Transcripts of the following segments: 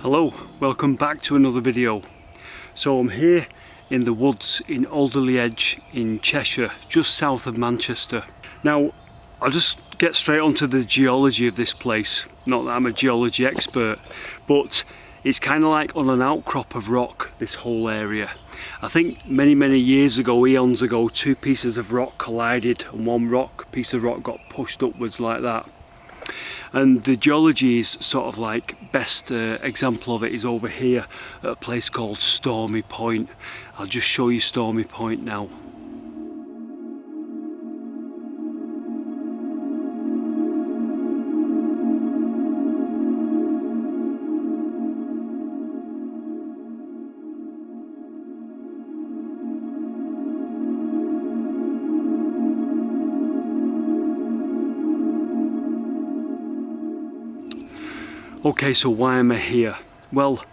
Hello, welcome back to another video. So I'm here in the woods in Alderley Edge in Cheshire, just south of Manchester. Now I'll just get straight onto the geology of this place. Not that I'm a geology expert, but it's kind of like on an outcrop of rock, this whole area. I think many years ago, eons ago, two pieces of rock collided and one piece of rock got pushed upwards like that. And the geology is sort of like, best example of it is over here at a place called Stormy Point. I'll just show you Stormy Point now. Okay, so why am I here? Well,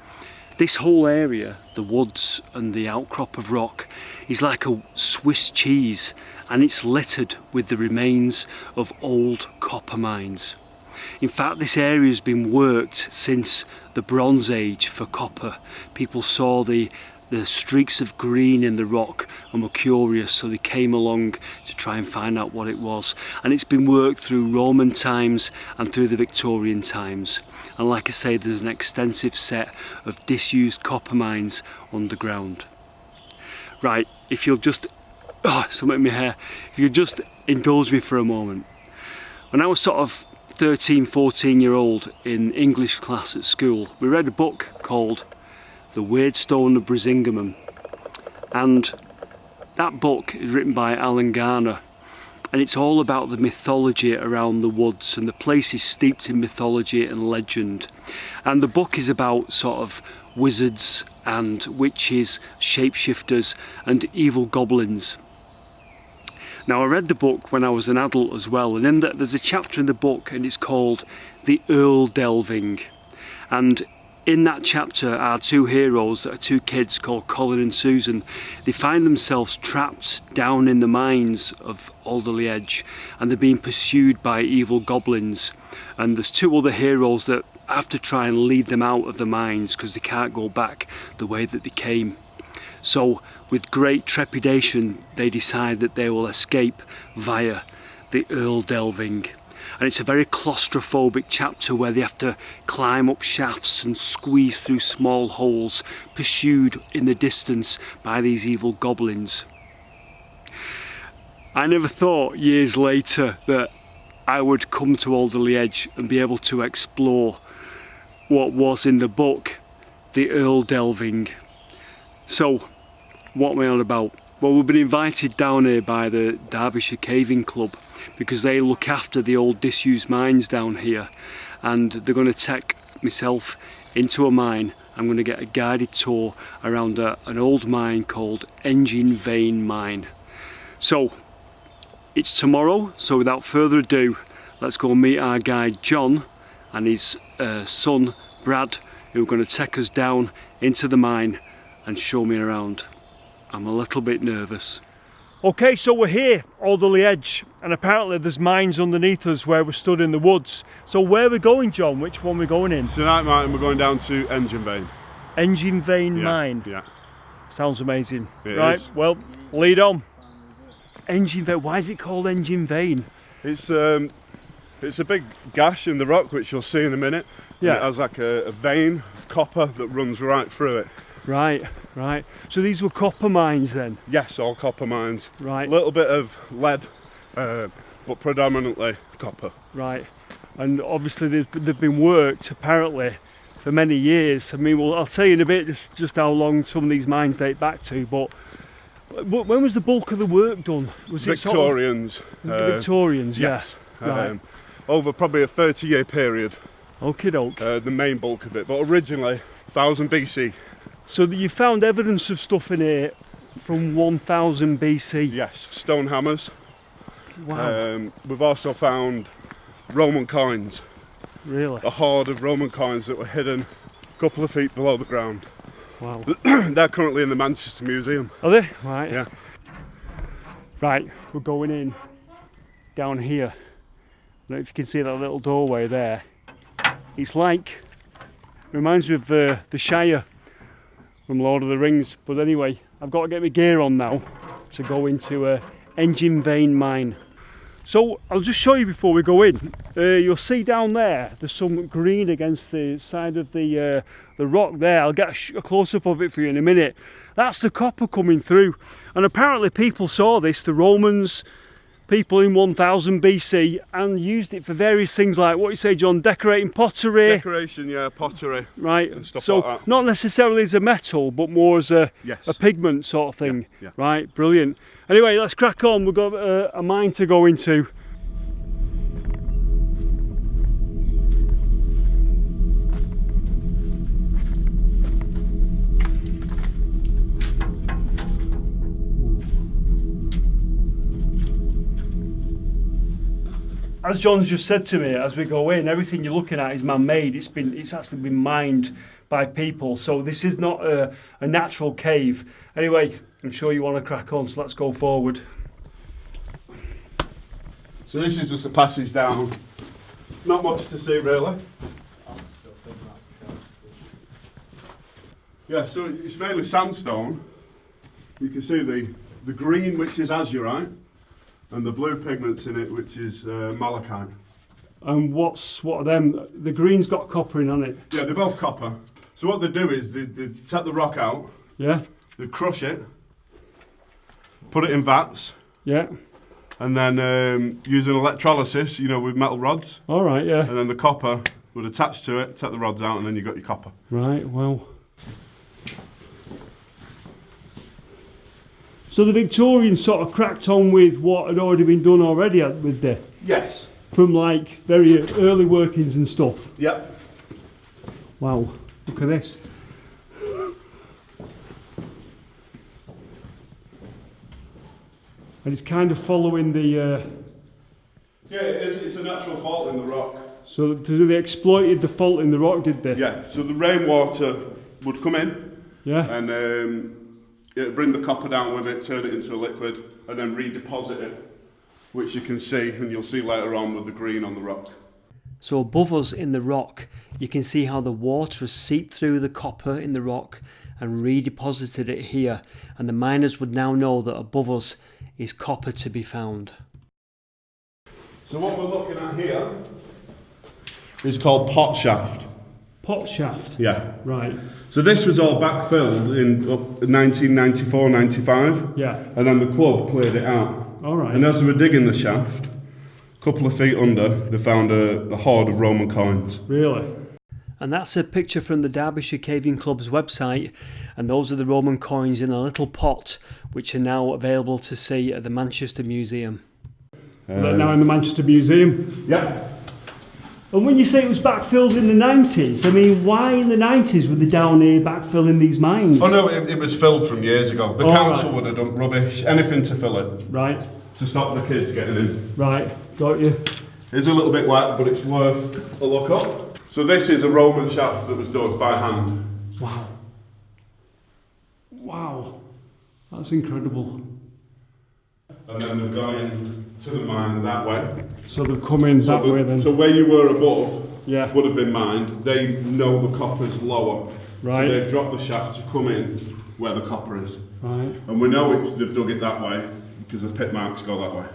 this whole area, the woods and the outcrop of rock, is like a Swiss cheese, and it's littered with the remains of old copper mines. In fact, this area has been worked since the Bronze Age for copper. People saw the streaks of green in the rock and were curious, so they came along to try and find out what it was. And it's been worked through Roman times and through the Victorian times. And like I say, there's an extensive set of disused copper mines underground. Right, if you'll just, something in my hair, if you'll just indulge me for a moment. When I was sort of 13, 14-year-old in English class at school, we read a book called The Weird Stone of Brisingamen, and that book is written by Alan Garner, and it's all about the mythology around the woods, and the place is steeped in mythology and legend. And the book is about sort of wizards and witches, shapeshifters and evil goblins. Now I read the book when I was an adult as well, and in that there's a chapter in the book and it's called The Earl Delving. And in that chapter are two heroes that are two kids called Colin and Susan. They find themselves trapped down in the mines of Alderley Edge, and they're being pursued by evil goblins. And there's two other heroes that have to try and lead them out of the mines because they can't go back the way that they came. So with great trepidation they decide that they will escape via the Earl Delving. And it's a very claustrophobic chapter where they have to climb up shafts and squeeze through small holes, pursued in the distance by these evil goblins. I never thought years later that I would come to Alderley Edge and be able to explore what was in the book, The Earl Delving. So, what am I on about? Well, we've been invited down here by the Derbyshire Caving Club because they look after the old disused mines down here, and they're going to take myself into a mine. I'm going to get a guided tour around an old mine called Engine Vein Mine. So it's tomorrow, so without further ado, let's go meet our guide John and his son Brad, who are going to take us down into the mine and show me around. I'm a little bit nervous. Okay, so we're here, Alderley Edge, and apparently there's mines underneath us where we're stood in the woods. So where are we going, John? Which one are we going in? Tonight, Martin, we're going down to Engine Vein. Engine Vein Mine? Yeah. Sounds amazing. It right, is. Well, lead on. Engine Vein, why is it called Engine Vein? It's a big gash in the rock, which you'll see in a minute. Yeah. And it has like a vein of copper that runs right through it. Right. So these were copper mines then? Yes, all copper mines. Right. A little bit of lead, but predominantly copper. Right. And obviously they've been worked apparently for many years. I mean, I'll tell you in a bit just how long some of these mines date back to, but when was the bulk of the work done? Was Victorians. It sort of, Victorians, yes. Yeah. Right. Over probably a 30-year period. Okie doke. The main bulk of it, but originally 1000 BC. So that you found evidence of stuff in here from 1000 BC? Yes, stone hammers. Wow. We've also found Roman coins. Really? A hoard of Roman coins that were hidden a couple of feet below the ground. Wow. They're currently in the Manchester Museum. Are they? Right. Yeah. Right, we're going in down here. I don't know if you can see that little doorway there. It's like Reminds me of the Shire from Lord of the Rings. But anyway, I've got to get my gear on now to go into Engine Vein Mine. So I'll just show you before we go in. You'll see down there there's some green against the side of the rock there. I'll get a close-up of it for you in a minute. That's the copper coming through, and apparently people saw this, the Romans, people in 1000 BC, and used it for various things like, what you say, John, decorating pottery? Decoration, yeah, pottery. Right, and stuff so like that. not necessarily as a metal, but more as a pigment sort of thing. Yeah. Right, brilliant. Anyway, let's crack on. We've got a mine to go into. As John's just said to me, as we go in, everything you're looking at is man-made. It's actually been mined by people, so this is not a natural cave. Anyway, I'm sure you want to crack on, so let's go forward. So this is just a passage down. Not much to see really. Yeah, so it's mainly sandstone. You can see the green, which is azurite, and the blue pigments in it, which is malachite. And what are them? The green's got copper in on it. Yeah, they're both copper. So what they do is they take the rock out. Yeah. They crush it, put it in vats. Yeah. And then using electrolysis, you know, with metal rods. All right, yeah. And then the copper would attach to it, take the rods out, and then you got your copper. Right, well. So the Victorians sort of cracked on with what had already been done already with the... Yes. From like very early workings and stuff. Yep. Wow, look at this. And it's kind of following the... Yeah, it is. It's a natural fault in the rock. So they exploited the fault in the rock, did they? Yeah, so the rainwater would come in. Yeah. And it'd bring the copper down with it, turn it into a liquid, and then redeposit it, which you can see, and you'll see later on with the green on the rock. So above us in the rock, you can see how the water has seeped through the copper in the rock and redeposited it here, and the miners would now know that above us is copper to be found. So what we're looking at here is called pot shaft. Pot shaft? Yeah. Right. So this was all backfilled in 1994-95. Yeah. And then the club cleared it out. All right. And as they were digging the shaft, a couple of feet under, they found a hoard of Roman coins. Really? And that's a picture from the Derbyshire Caving Club's website, and those are the Roman coins in a little pot, which are now available to see at the Manchester Museum. They're now in the Manchester Museum? Yeah. And when you say it was backfilled in the 90s, I mean, why in the 90s were they down here backfilling these mines? Oh no, it was filled from years ago. The council would have done rubbish, anything to fill it. Right. To stop the kids getting in. Right, got you. It's a little bit wet, but it's worth a look up. So this is a Roman shaft that was dug by hand. Wow. Wow. That's incredible. And then they've gone into the mine that way. So they've come in that way then? So where you were above yeah. would have been mined. They know the copper's lower. Right. So they've dropped the shaft to come in where the copper is. Right. And we know they've dug it that way because the pit marks go that way.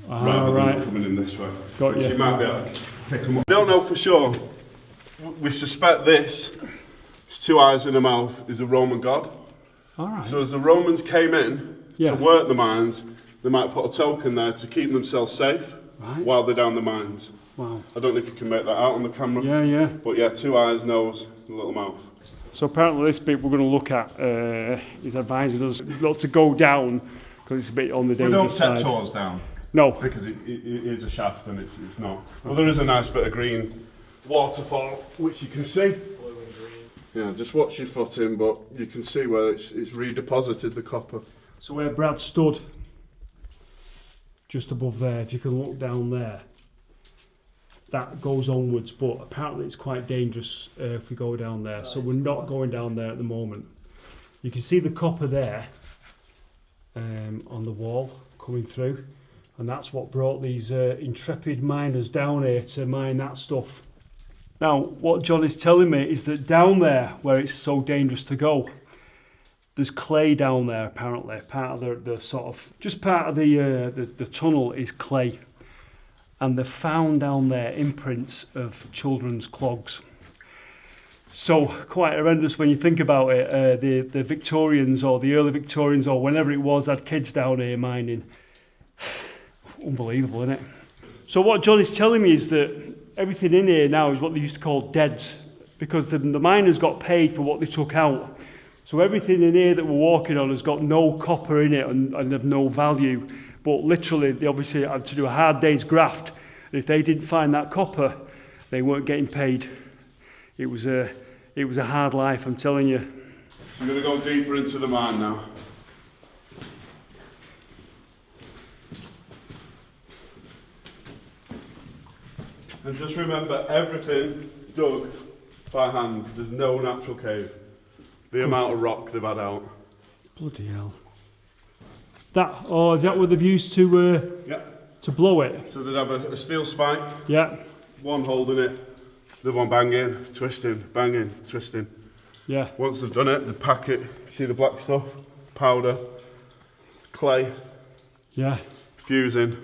Rather than coming in this way. Got you. You might be able to pick them up. We don't know for sure. We suspect this, it's 2 eyes and a mouth, is a Roman god. All right. So as the Romans came in to work the mines, they might put a token there to keep themselves safe while they're down the mines. Wow. I don't know if you can make that out on the camera. Yeah, yeah. But yeah, 2 eyes, nose, and a little mouth. So apparently this bit we're going to look at is advising us not to go down because it's a bit on the dangerous side. We don't set toes down. No. Because it is a shaft and it's not. Well, there is a nice bit of green waterfall, which you can see. Blue and green. Yeah, just watch your foot in, but you can see where it's redeposited the copper. So where Brad stood, just above there, if you can look down there, that goes onwards, but apparently it's quite dangerous if we go down there, so we're not going down there at the moment. You can see the copper there on the wall coming through, and that's what brought these intrepid miners down here to mine that stuff. Now, what John is telling me is that down there, where it's so dangerous to go, there's clay down there apparently. Part of the sort of, just part of the tunnel is clay. And they've found down there imprints of children's clogs. So quite horrendous when you think about it. The Victorians or the early Victorians or whenever it was had kids down here mining. Unbelievable, isn't it? So what John is telling me is that everything in here now is what they used to call deads, because the miners got paid for what they took out. So everything in here that we're walking on has got no copper in it and of no value. But literally, they obviously had to do a hard day's graft. And if they didn't find that copper, they weren't getting paid. It was a hard life, I'm telling you. I'm going to go deeper into the mine now. And just remember, everything dug by hand. There's no natural cave. The amount of rock they've had out. Bloody hell. Is that what they've used to Yeah. to blow it? So they'd have a steel spike, Yeah. one holding it, the one banging, twisting, banging, twisting. Yeah. Once they've done it, they pack it. See the black stuff? Powder, clay, Yeah. fusing,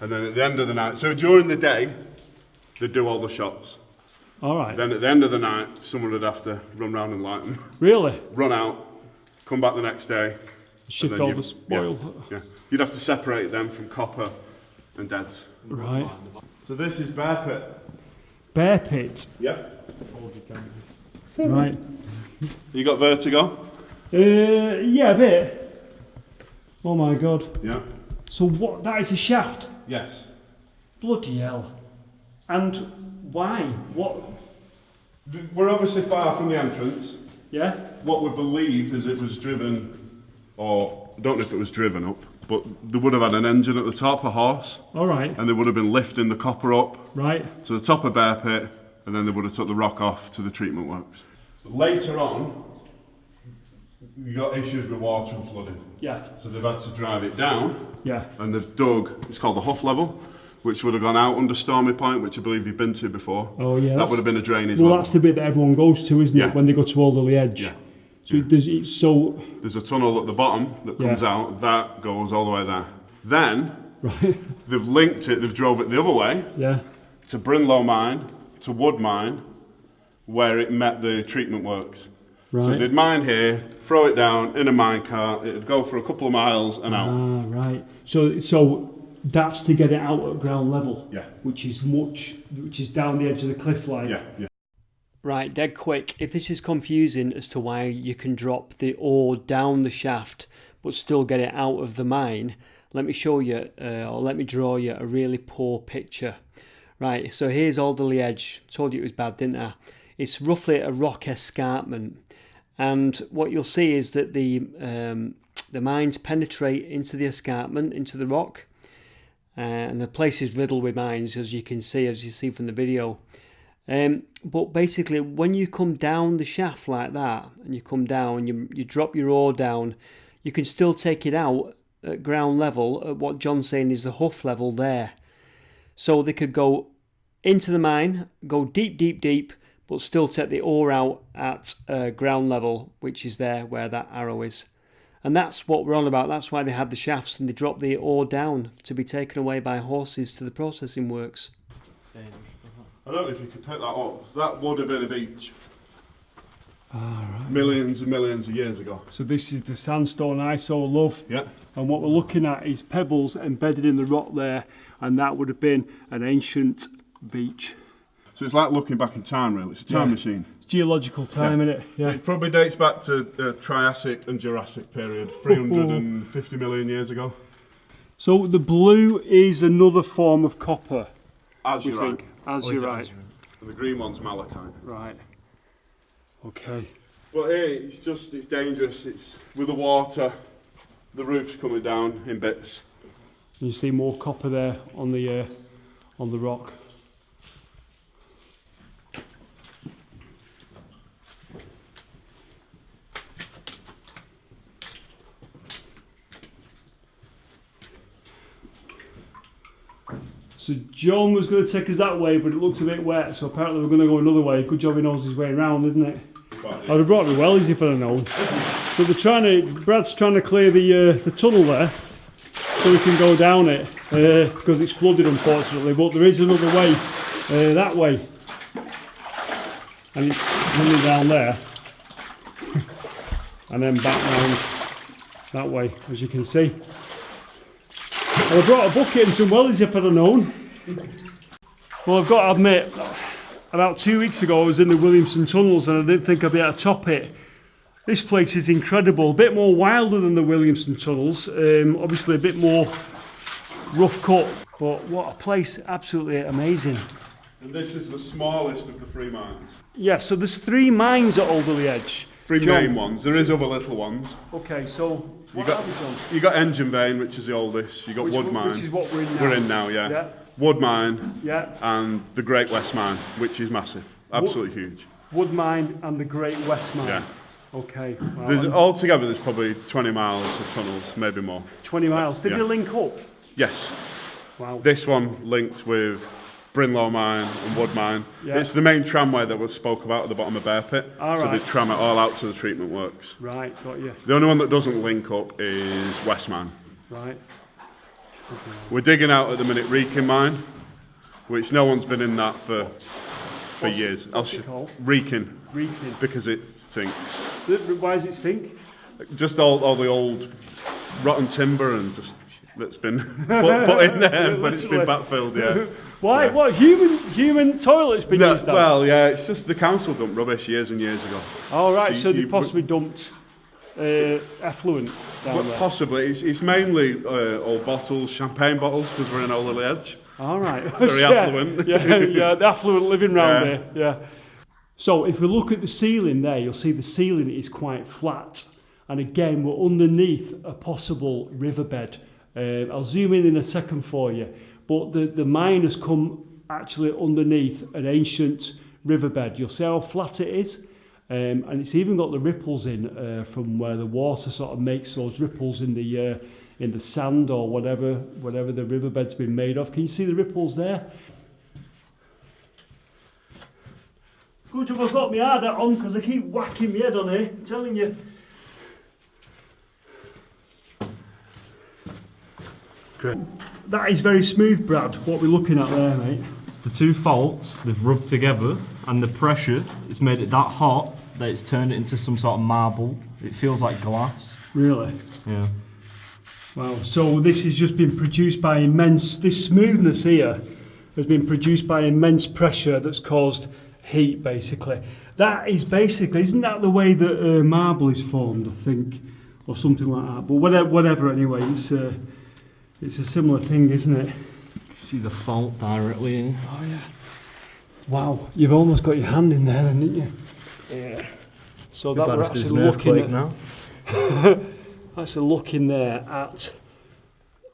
and then at the end of the night, so during the day, they'd do all the shots. All right. Then at the end of the night, someone would have to run round and light them. Really? Run out, come back the next day. Shift and then all you- the spoil. Yeah. You'd have to separate them from copper and deads. Right. So this is bear pit. Bear pit. Yeah. Right. You got vertigo? Yeah, a bit. Oh my god. Yeah. So what? That is a shaft. Yes. Bloody hell. And why? What? We're obviously far from the entrance. Yeah. What we believe is it was driven, or I don't know if it was driven up, but they would have had an engine at the top, a horse, All right. and they would have been lifting the copper up Right. to the top of Bear Pit, and then they would have took the rock off to the treatment works. Later on, you got issues with water and flooding, Yeah. so they've had to drive it down, Yeah. and they've dug, it's called the Huff level, which would have gone out under Stormy Point, which I believe you've been to before. Oh yeah. That would have been a drainage Well, level. that's the bit that everyone goes to, isn't Yeah. it? When they go to Alderley Edge. Yeah. So There's a tunnel at the bottom that comes Yeah. out, that goes all the way there. Then, right. they've linked it, they've drove it the other way, Yeah. to Brinlow Mine, to Wood Mine, where it met the treatment works. Right. So they'd mine here, throw it down in a mine cart, it'd go for a couple of miles and out. Ah, right. So that's to get it out at ground level. Yeah. Which is down the edge of the cliff line. Yeah, yeah. Right, dead quick. If this is confusing as to why you can drop the ore down the shaft but still get it out of the mine, let me show you, or let me draw you a really poor picture. Right, so here's Alderley Edge. Told you it was bad, didn't I? It's roughly a rock escarpment, and what you'll see is that the mines penetrate into the escarpment, into the rock, and the place is riddled with mines, as you see from the video. But basically, when you come down the shaft like that, and you come down, you drop your ore down, you can still take it out at ground level, at what John's saying is the Huff level there. So they could go into the mine, go deep, deep, deep, but still take the ore out at ground level, which is there where that arrow is. And that's what we're on about. That's why they had the shafts and they dropped the ore down to be taken away by horses to the processing works. I don't know if you could pick that up. That would have been a beach Right. millions and millions of years ago. So this is the sandstone I so love. Yeah. And what we're looking at is pebbles embedded in the rock there, and that would have been an ancient beach. So it's like looking back in time, really. It's a time machine. It's geological time, Yeah. isn't it? Yeah. It probably dates back to the Triassic and Jurassic period, 350 million years ago. So the blue is another form of copper, As we you're right. think. As you're right. And the green one's malachite. Right. Okay. But here, it's dangerous. It's with the water, the roof's coming down in bits. And you see more copper there on the rock. So John was going to take us that way, but it looks a bit wet, so apparently we're going to go another way. Good job he knows his way around, isn't it? I'd have brought the wellies if I'd have known. So Brad's trying to clear the tunnel there, so we can go down it, because it's flooded unfortunately, but there is another way, that way. And it's running down there, and then back round that way, as you can see. Well, I brought a bucket and some wellies if I'd have known. Well, I've got to admit, about 2 weeks ago I was in the Williamson tunnels and I didn't think I'd be able to top it. This place is incredible, a bit more wilder than the Williamson tunnels, obviously a bit more rough cut, but what a place, absolutely amazing. And this is the smallest of the 3 mines. Yeah, so there's 3 mines at Alderley Edge. 3 main ones. There is other little ones. Okay, so You got Engine Vein, which is the oldest. You got Wood Mine, which is what we're in now. We're in now, yeah. Yeah. Wood Mine, Yeah. and the Great West Mine, which is massive, absolutely huge. Wood Mine and the Great West Mine. Yeah. Okay. Well, There's altogether there's probably 20 miles of tunnels, maybe more. 20 miles. Did Yeah. they link up? Yes. Wow. This one linked with Brinlow Mine and Wood Mine. Yeah. It's the main tramway that was spoke about at the bottom of Bear Pit. All so right. they tram it all out to the treatment works. Right, got you. The only one that doesn't link up is West Mine. Right. We're digging out at the minute Wrekin Mine, which no one's been in that for years. What's it called? Wrekin, Wrekin. because it stinks. Why does it stink? Just all the old rotten timber and just that's been put in there, but it's been backfilled. Yeah. Why? Yeah. What human toilets been used as? Well, yeah, it's just the council dumped rubbish years and years ago. Oh right, So so they you- possibly dumped effluent down Well, there. possibly. It's mainly old bottles, champagne bottles, because we're in Alderley Edge. All right. Very Yeah, affluent. yeah, the affluent living round Yeah. there. Yeah. So if we look at the ceiling there, you'll see the ceiling is quite flat, and again we're underneath a possible riverbed. I'll zoom in a second for you, but the mine has come actually underneath an ancient riverbed. You'll see how flat it is, and it's even got the ripples in from where the water sort of makes those ripples in the sand or whatever the riverbed's been made of. Can you see the ripples there? Good job I've got my hard hat on because I keep whacking my head on here, I'm telling you. Great. That is very smooth, Brad, what we're looking at there, mate. The 2 faults, they've rubbed together, and the pressure has made it that hot that it's turned it into some sort of marble. It feels like glass. Really? Yeah. Wow, so this has just been produced by this smoothness here has been produced by immense pressure that's caused heat, basically. That is basically, isn't that the way that marble is formed, I think, or something like that? But whatever anyway, it's a similar thing, isn't it? You can see the fault directly in. Oh yeah. Wow, you've almost got your hand in there, haven't you? Yeah. So that we're actually looking at now. actually looking there at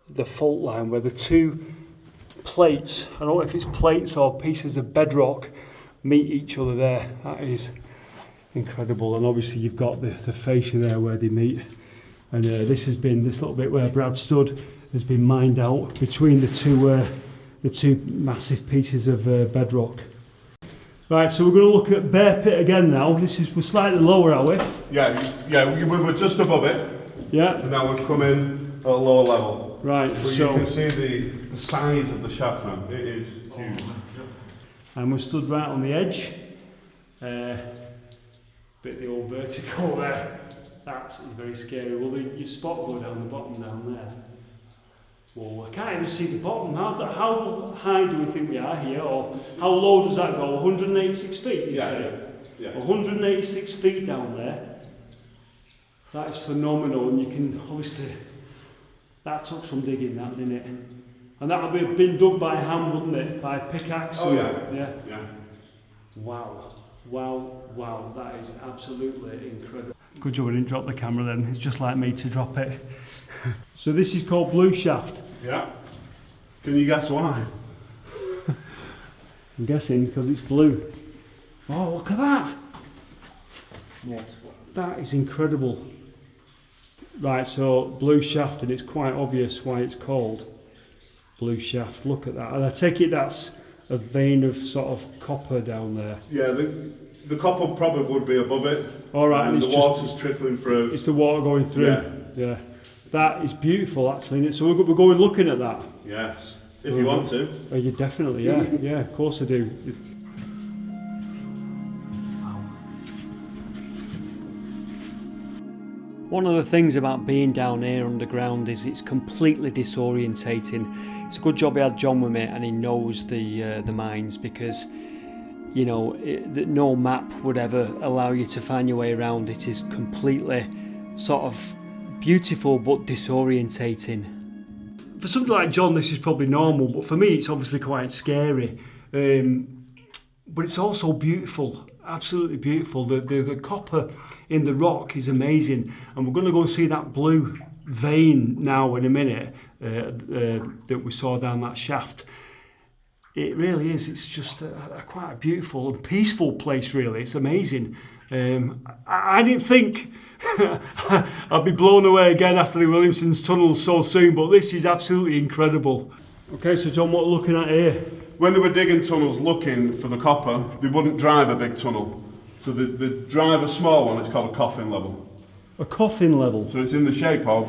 the fault line where the 2 plates, I don't know if it's plates or pieces of bedrock, meet each other there. That is incredible. And obviously you've got the fascia there where they meet. And this little bit where Brad stood has been mined out between the two massive pieces of bedrock. Right, so we're going to look at Bear Pit again now. We're slightly lower, are we? Yeah, we were just above it, Yeah. and now we've come in at a lower level. Right, But so you can see the size of the shaft now. It is huge. and we're stood right on the edge. Bit the old vertical there. That is very scary. Will your spot go down the bottom down there? Well, I can't even see the bottom. How high do we think we are here? Or how low does that go? 186 feet, you say? Yeah. 186 feet down there. That is phenomenal, and you can obviously, that took some digging, that, didn't it? And that would have been dug by hand, wouldn't it? By pickaxe? Oh yeah. Yeah. Wow, that is absolutely incredible. Good job I didn't drop the camera then, it's just like me to drop it. So this is called Blue Shaft. Yeah. Can you guess why? I'm guessing because it's blue. Oh, look at that! That is incredible. Right, so Blue Shaft, and it's quite obvious why it's called. blue shaft. Look at that. And I take it that's a vein of sort of copper down there. Yeah, the copper probably would be above it. All right, and and the water's trickling through. It's the water going through. Yeah. That is beautiful, actually. Isn't it? So we're going looking at that. Yes, if you want to. Oh, you definitely, yeah, yeah. Of course I do. One of the things about being down here underground is it's completely disorientating. It's a good job I had John with me and he knows the mines, because you know no map would ever allow you to find your way around. It is completely sort of beautiful but disorientating. For somebody like John this is probably normal, but for me it's obviously quite scary. But it's also beautiful. Absolutely beautiful. The copper in the rock is amazing, and we're going to go and see that blue vein now in a minute that we saw down that shaft. It really is. It's just quite a beautiful and peaceful place. Really, it's amazing. I didn't think I'd be blown away again after the Williamson's tunnels so soon, but this is absolutely incredible. Okay, so John, what we're looking at here? When they were digging tunnels looking for the copper, they wouldn't drive a big tunnel. So they drive a small one, it's called a coffin level. A coffin level? So it's in the shape of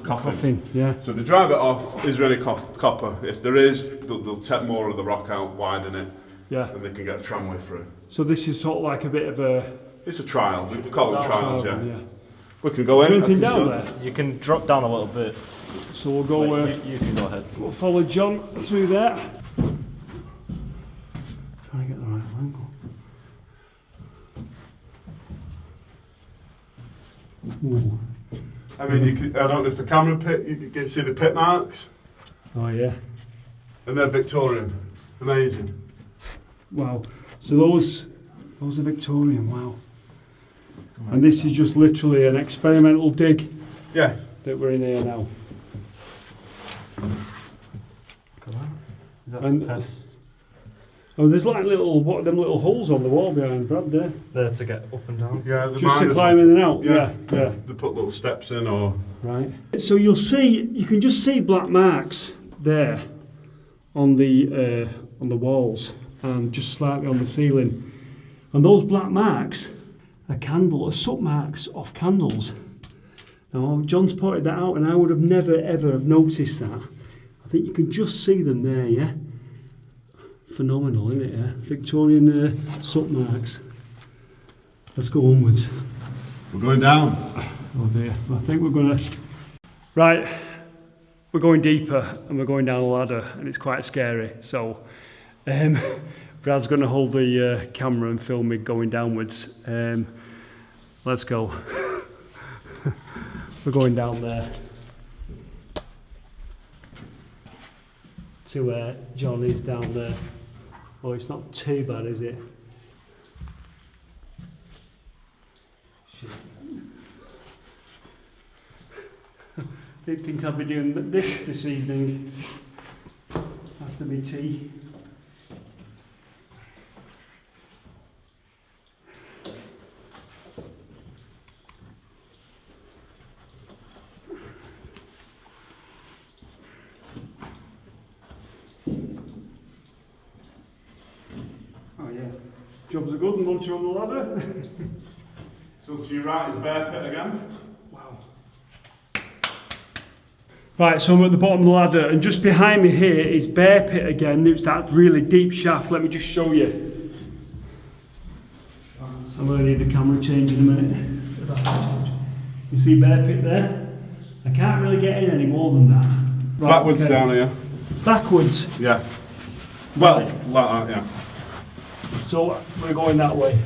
coffin, yeah. So they drive it off, is there any copper? If there is, they'll take more of the rock out, widen it, and they can get a tramway through. So this is sort of like a bit of a... It's a trial, we call it trials, yeah. We can go in. Is there anything down there? You can drop down a little bit. So we'll go... you can go ahead. We'll follow John through there. Trying to get the right angle. Ooh. I mean, I don't know if the camera pit, you can see the pit marks. Oh yeah. And they're Victorian. Amazing. Wow. So those are Victorian, wow. And this is just literally an experimental dig. Yeah. That we're in here now. Is that a test? Oh, there's like them little holes on the wall behind Brad there. There to get up and down. Yeah, just to climb in and out. Yeah. They put little steps in, or right. So you can just see black marks there on the walls and just slightly on the ceiling, and those black marks are soot marks off candles. Now John's pointed that out, and I would have never ever have noticed that. I think you can just see them there, yeah. Phenomenal, isn't it? Yeah? Victorian soot marks. Let's go onwards. We're going down. Oh dear, I think we're going to... Right, we're going deeper and we're going down a ladder, and it's quite scary. So Brad's going to hold the camera and film me going downwards. Let's go. We're going down there to where John is down there. Oh, it's not too bad, is it? Shit. Didn't think I'd be doing this evening after my tea. Oh yeah, jobs are good, and once you're on the ladder. So to your right is bear pit again. Wow. Right, so I'm at the bottom of the ladder, and just behind me here is bear pit again. It's that really deep shaft. Let me just show you. I'm going to need the camera change in a minute. You see bear pit there? I can't really get in any more than that. Right, Backwards okay. down here. Backwards? Yeah. Well, Right. like that, yeah. So we're going that way.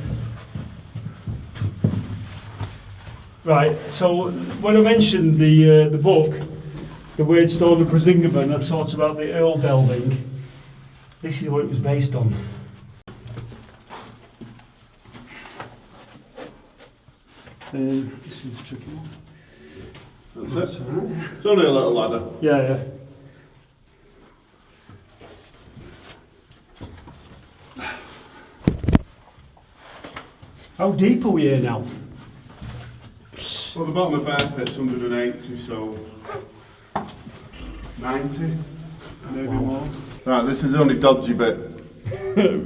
Right, so when I mentioned the book, The Weird Stone of Brisingamen, I talked about the Earl delving. This is what it was based on. This is the tricky one. That's it. Right. It's only a little ladder. Yeah. How deep are we here now? Well, the bottom of bear pit's 180, so 90, maybe more. Right, this is the only dodgy bit.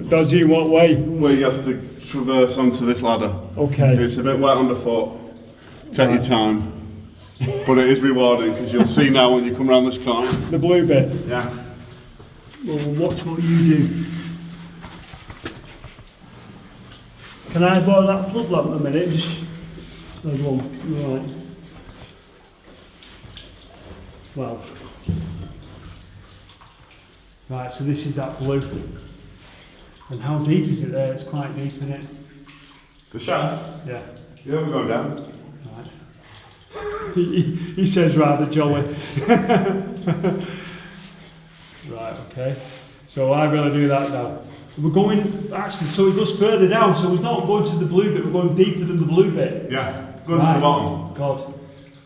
Dodgy in what way? Where you have to traverse onto this ladder. Okay. It's a bit wet underfoot. Take your time. But it is rewarding because you'll see now when you come around this corner. The blue bit? Yeah. Well, we'll watch what you do. Can I borrow that flood lamp a minute? Just there's one. Right. Well. Right, so this is that blue. And how deep is it there? It's quite deep, isn't it? The shaft? Yeah. Yeah, we're going down. Right. He says rather jolly. Right, okay. So I've got to do that now. We're going, actually, so it goes further down, so we're not going to the blue bit, we're going deeper than the blue bit. Yeah, going to the bottom. God.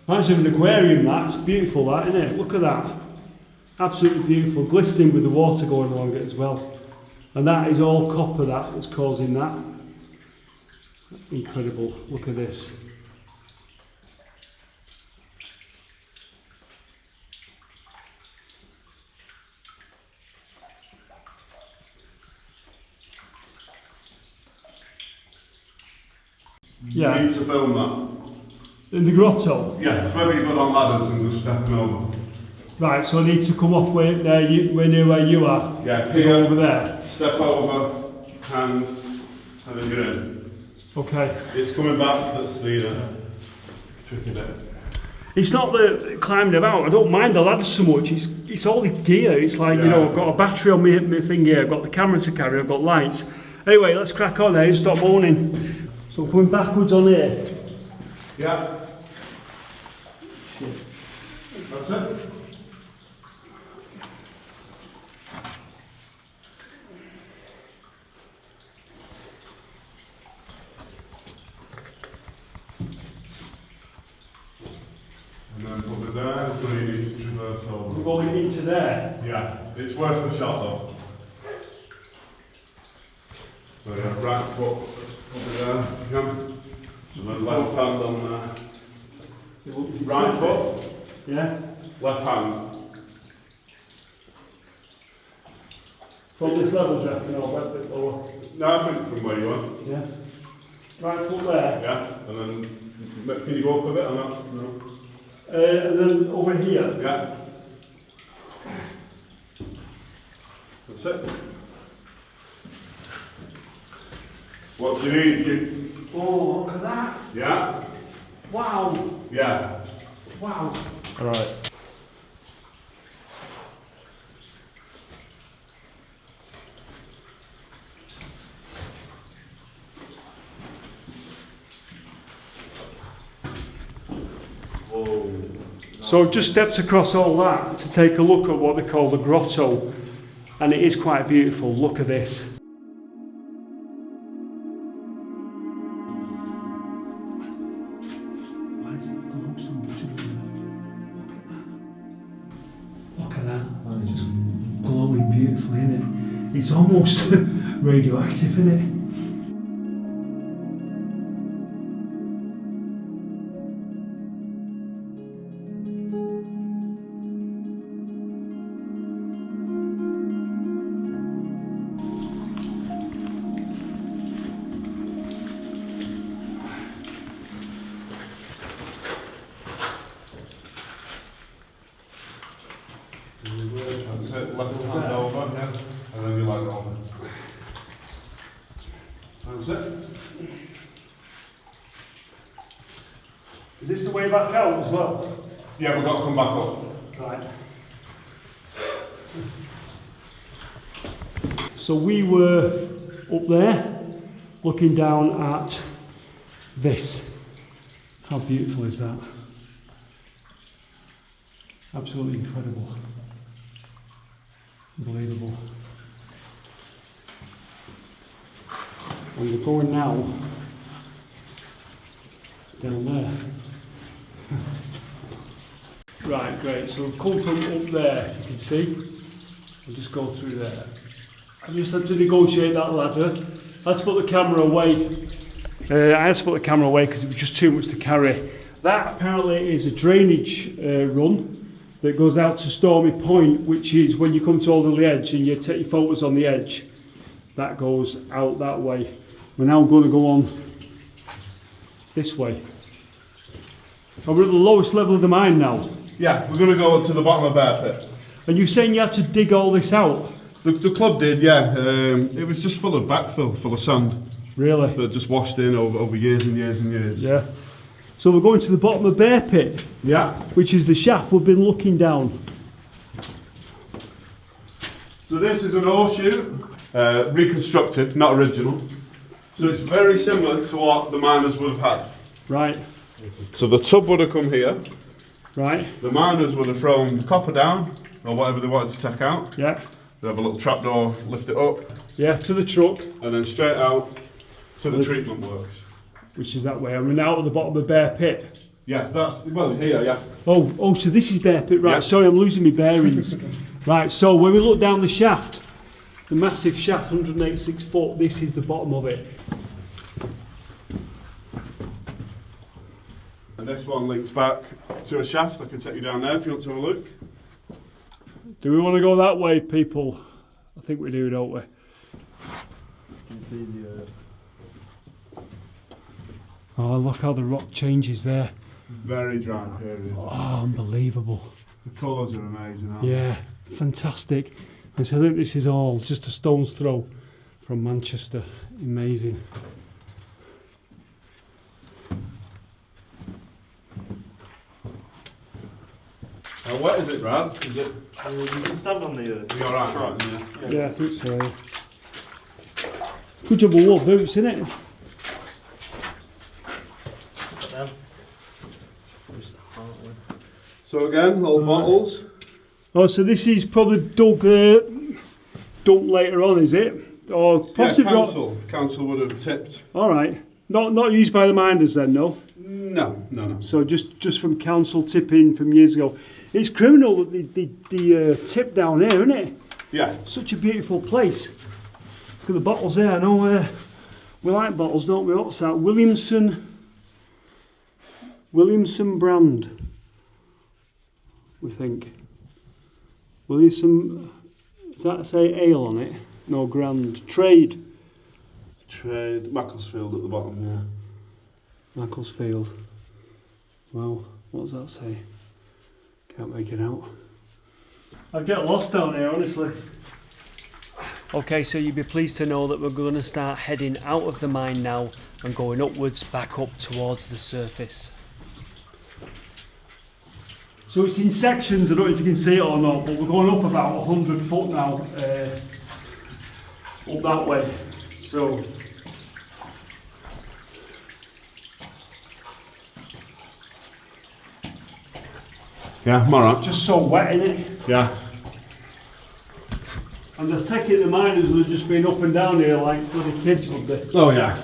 Reminds me of an aquarium, that. It's beautiful, that, isn't it? Look at that. Absolutely beautiful. Glistening with the water going along it as well. And that is all copper that's causing that. Incredible. Look at this. Yeah. You need to film that. In the grotto? Yeah, it's whether you've got on ladders and just stepping over. Right, so I need to come off where near where you are? Yeah, here. Over there? Step over, hand, and then you're in. Okay. It's coming back, that's the tricky bit. It's not the climbing about, I don't mind the ladder so much, it's all the gear, it's like, you know, I've got a battery on my thing here, I've got the camera to carry, I've got lights. Anyway, let's crack on there and stop moaning. So coming backwards on here. Yeah. That's it. And then put it there, so you need to traverse over. We're going into there. Yeah, it's worth the shot though. So yeah, right foot over there, yeah. And then left hand on there. Right foot, Yeah. left hand. From this level, Jack, you know, a bit lower. No, I think from where you are. Yeah. Right foot there. Yeah, and then can you go up a bit or not? No. And then over here. Yeah. That's it. What do you need? Oh, look at that. Yeah. Wow. Yeah. Wow. All right. Whoa. So I've just stepped across all that to take a look at what they call the grotto, and it is quite beautiful. Look at this. Why does it look so much of that? Look at that. It's just glowing beautifully, isn't it? It's almost radioactive, isn't it? That's it, left hand over, yeah. And then you leg over. That's it. Is this the way back out as well? Yeah, we've got to come back up. Right. So we were up there looking down at this. How beautiful is that? Absolutely incredible. Unbelievable. And we're going now down there. Right, great. So we've come from up there, you can see. I'll just go through there. I just had to negotiate that ladder. I had to put the camera away. I had to put the camera away because it was just too much to carry. That apparently is a drainage run that goes out to Stormy Point, which is when you come to Alderley Edge and you take your photos on the edge, that goes out that way. We're now going to go on this way. And we're at the lowest level of the mine now. Yeah, we're going to go to the bottom of Bear Pit. And you're saying you had to dig all this out? The club did, yeah. It was just full of backfill, full of sand. Really? That just washed in over years and years and years. Yeah. So we're going to the bottom of Bear Pit. Yeah. Which is the shaft we've been looking down. So this is an ore chute, reconstructed, not original. So it's very similar to what the miners would have had. Right. So the tub would have come here. Right. The miners would have thrown the copper down, or whatever they wanted to take out. Yeah. They'd have a little trapdoor, lift it up. Yeah, to the truck. And then straight out to the treatment works. Which is that way. And we're now at the bottom of Bear Pit. Yeah, that's, well, here, yeah. Oh, so this is Bear Pit, right? Yeah. Sorry, I'm losing my bearings. Right, so when we look down the shaft, the massive shaft, 186 foot, this is the bottom of it. And this one links back to a shaft. I can take you down there if you want to have a look. Do we want to go that way, people? I think we do, don't we? You can see the. Oh, look how the rock changes there. Very dry period. Oh, unbelievable. The colours are amazing, aren't Yeah, fantastic. And so I think this is all just a stone's throw from Manchester. Amazing. How wet is it, Brad? Is it? You can stand on the. You alright? truck. Yeah, I think so. Yeah. Good job with wore boots, isn't it? So again, old bottles. Oh, so this is probably dumped later on, is it? Or possibly Yeah, council would have tipped. All right, not used by the miners then, no. No. So just from council tipping from years ago. It's criminal that the tip down there, isn't it? Yeah. Such a beautiful place. Look at the bottles there. I know we like bottles, don't we? What's that? Williamson brand. We think. Williamson. Does that say ale on it? No, Grand. Trade. Macclesfield at the bottom, yeah. Macclesfield. Well, what does that say? Can't make it out. I get lost down here, honestly. Okay, so you'd be pleased to know that we're going to start heading out of the mine now and going upwards, back up towards the surface. So it's in sections, I don't know if you can see it or not, but we're going up about 100 foot now, up that way. So Yeah, I'm alright. just so wet in it. Yeah. And I take it the miners would have just been up and down here like bloody kids, would they? Oh yeah.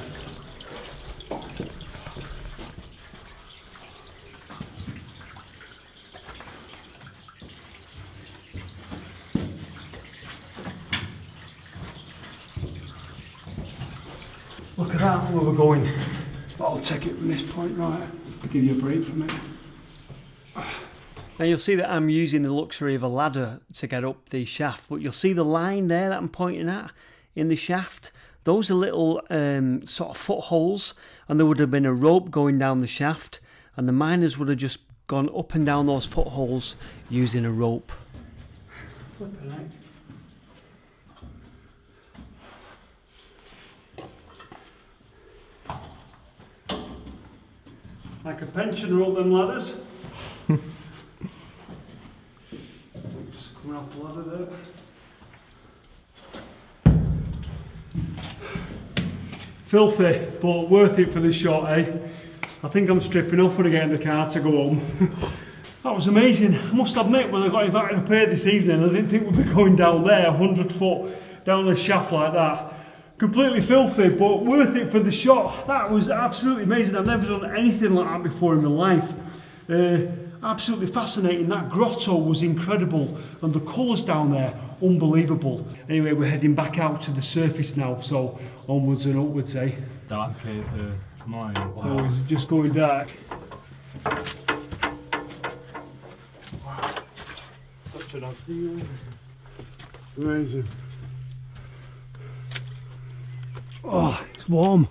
Look at that, where we're going. But I'll take it from this point, right? I'll give you a break from it. Now you'll see that I'm using the luxury of a ladder to get up the shaft, but you'll see the line there that I'm pointing at in the shaft. Those are little sort of footholes, and there would have been a rope going down the shaft, and the miners would have just gone up and down those footholes using a rope. Flipping heck. Like a pensioner up them ladders. Oops, coming off the ladder there. Filthy, but worth it for the shot, eh? I think I'm stripping off when I get in the car to go home. That was amazing. I must admit, when I got invited up here this evening, I didn't think we'd be going down there 100 foot down the shaft like that. Completely filthy, but worth it for the shot. That was absolutely amazing. I've never done anything like that before in my life. Absolutely fascinating. That grotto was incredible, and the colours down there, unbelievable. Anyway, we're heading back out to the surface now, so onwards and upwards, eh? Dark mine. So it's just going dark. Amazing. Oh, it's warm.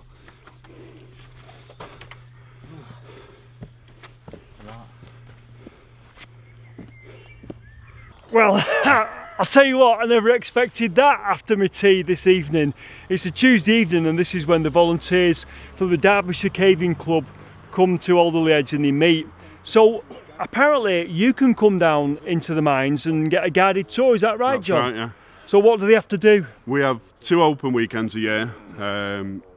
Well, I'll tell you what, I never expected that after my tea this evening. It's a Tuesday evening and this is when the volunteers from the Derbyshire Caving Club come to Alderley Edge and they meet. So apparently you can come down into the mines and get a guided tour, is that right, That's John? right, yeah. So what do they have to do? We have 2 open weekends a year,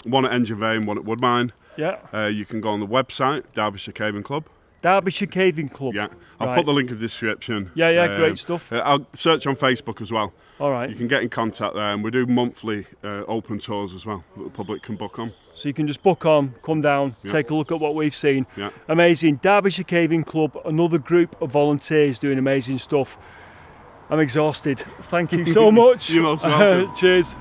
one at Engine Vane, one at Woodmine. Yeah. You can go on the website, Derbyshire Caving Club. Derbyshire Caving Club. Yeah, I'll Right. put the link in the description. Yeah, great stuff. I'll search on Facebook as well. All right. You can get in contact there, and we do monthly open tours as well that the public can book on. So you can just book on, come down, Yeah. take a look at what we've seen. Yeah. Amazing. Derbyshire Caving Club, another group of volunteers doing amazing stuff. I'm exhausted. Thank you so much. You're most welcome. Cheers.